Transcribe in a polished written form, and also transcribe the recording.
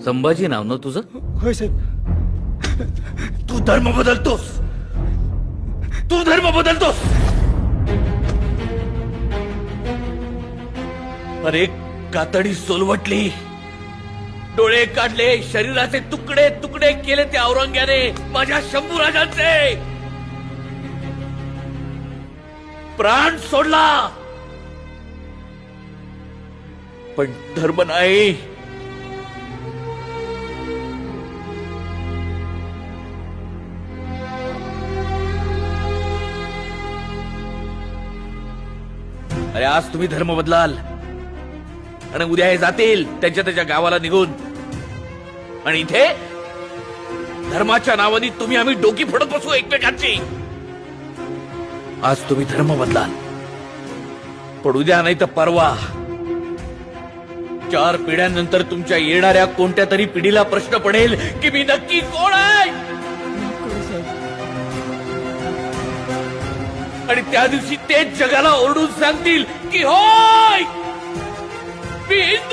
संभाजी नाव ना तुझं? होय साहेब. तू धर्म बदलतोस, तू धर्म बदलतोस. अरे कातडी सोलवटली, डोळे काढले, शरीराचे तुकडे तुकडे केले त्या औरंग्याने माझ्या शंभूराजांचे. प्राण सोडला, पण धर्म नाही. अरे आज तुम्ही धर्म बदलाल आणि उद्या हे जातील त्यांच्या त्याच्या गावाला निघून, आणि इथे धर्माच्या नावाने तुम्ही आम्ही डोकी फोडत बसू एकमेकांची. आज तुम्ही धर्म बदलाल, पण उद्या नाही तर परवा 4 पिढ्यांनंतर तुमच्या येणाऱ्या कोणत्या तरी पिढीला प्रश्न पडेल की मी नक्की कोण आहे. आणि त्या दिवशी तेच जगाला ओरडून सांगतील की होय मी हिंदू